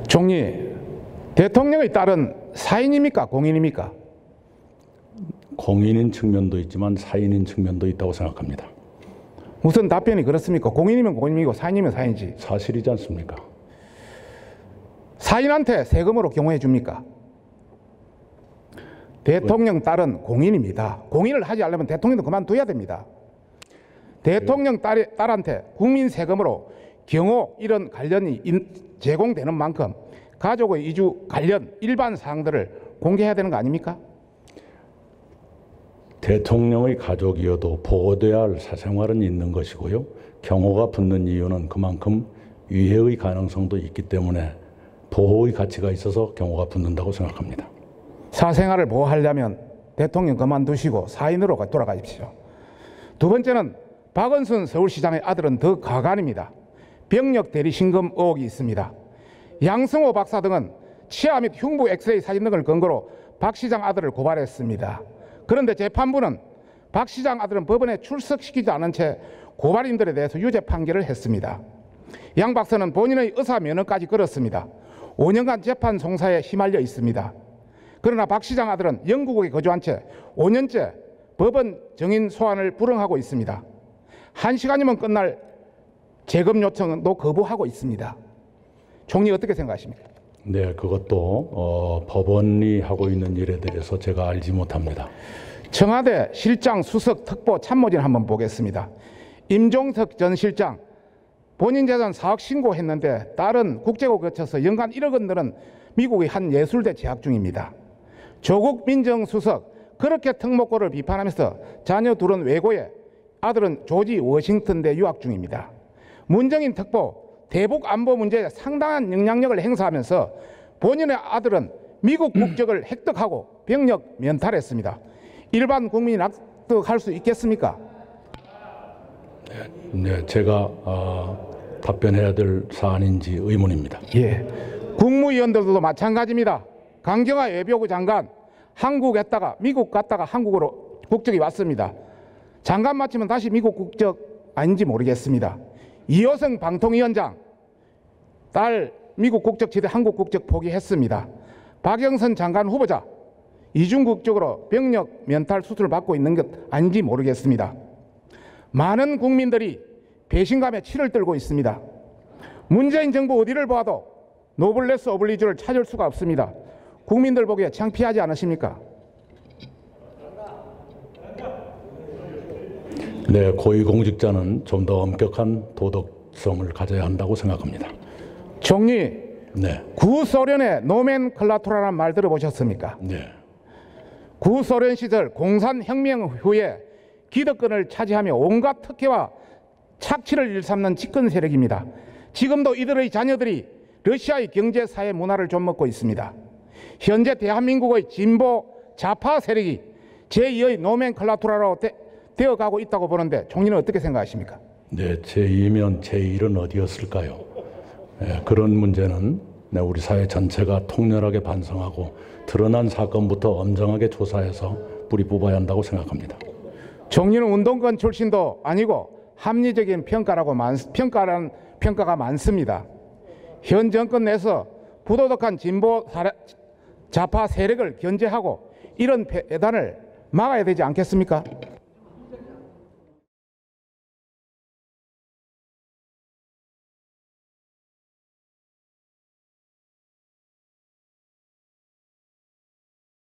총리, 대통령의 딸은 사인입니까? 공인입니까? 공인인 측면도 있지만 사인인 측면도 있다고 생각합니다. 무슨 답변이 그렇습니까? 공인이면 공인이고 사인이면 사인이지. 사실이지 않습니까? 사인한테 세금으로 경호해 줍니까? 대통령 딸은 공인입니다. 공인을 하지 않으면 대통령도 그만둬야 됩니다. 대통령 딸한테 국민 세금으로 경호 이런 관련이 제공되는 만큼 가족의 이주 관련 일반 사항들을 공개해야 되는 거 아닙니까? 대통령의 가족이어도 보호돼야 할 사생활은 있는 것이고요. 경호가 붙는 이유는 그만큼 위해의 가능성도 있기 때문에 보호의 가치가 있어서 경호가 붙는다고 생각합니다. 사생활을 보호하려면 대통령 그만두시고 사인으로 돌아가십시오. 두 번째는 박원순 서울시장의 아들은 더 가관입니다. 병력 대리 신금 의혹이 있습니다. 양승호 박사 등은 치아 및 흉부 엑스레이 사진 등을 근거로 박 시장 아들을 고발했습니다. 그런데 재판부는 박 시장 아들은 법원에 출석시키지 않은 채 고발인들에 대해서 유죄 판결을 했습니다. 양 박사는 본인의 의사 면허까지 끌었습니다. 5년간 재판 송사에 휘말려 있습니다. 그러나 박 시장 아들은 영국에 거주한 채 5년째 법원 정인 소환을 불응하고 있습니다. 1시간이면 끝날 재검 요청도 거부하고 있습니다. 총리 어떻게 생각하십니까? 네, 그것도 법원이 하고 있는 일에 대해서 제가 알지 못합니다. 청와대 실장, 수석, 특보, 참모진 한번 보겠습니다. 임종석 전 실장 본인 재산 4억 신고했는데 딸은 국제고 거쳐서 연간 1억 원 드는 미국의 한 예술대 재학 중입니다. 조국 민정수석 그렇게 특목고를 비판하면서 자녀 둘은 외고에 아들은 조지 워싱턴대 유학 중입니다. 문정인 특보 대북 안보 문제에 상당한 영향력을 행사하면서 본인의 아들은 미국 국적을 획득하고 병력 면탈했습니다. 일반 국민이 납득할 수 있겠습니까? 네, 제가 답변해야 될 사안인지 의문입니다. 예, 국무위원들도 마찬가지입니다. 강경화 외교부 장관 한국 했다가 미국 갔다가 한국으로 국적이 왔습니다. 장관 마치면 다시 미국 국적 아닌지 모르겠습니다. 이호성 방통위원장 딸 미국 국적 지대 한국 국적 포기했습니다. 박영선 장관 후보자 이중 국적으로 병력 면탈 수술을 받고 있는 것 아닌지 모르겠습니다. 많은 국민들이 배신감에 치를 떨고 있습니다. 문재인 정부 어디를 보아도 노블레스 오블리주를 찾을 수가 없습니다. 국민들 보기에 창피하지 않으십니까? 네, 고위공직자는 좀 더 엄격한 도덕성을 가져야 한다고 생각합니다. 총리, 네. 구소련의 노멘클라투라라는 말 들어보셨습니까? 네. 구소련 시절 공산혁명 후에 기득권을 차지하며 온갖 특혜와 착취를 일삼는 집권 세력입니다. 지금도 이들의 자녀들이 러시아의 경제, 사회, 문화를 좀먹고 있습니다. 현재 대한민국의 진보 좌파 세력이 제2의 노멘클라투라로 되어가고 있다고 보는데 총리는 어떻게 생각하십니까? 네, 제2면 제1은 어디였을까요? 네, 그런 문제는 우리 사회 전체가 통렬하게 반성하고 드러난 사건부터 엄정하게 조사해서 뿌리 뽑아야 한다고 생각합니다. 총리는 운동권 출신도 아니고 합리적인 평가가 많습니다. 현 정권 내에서 부도덕한 진보 좌파 세력을 견제하고 이런 배단을 막아야 되지 않겠습니까?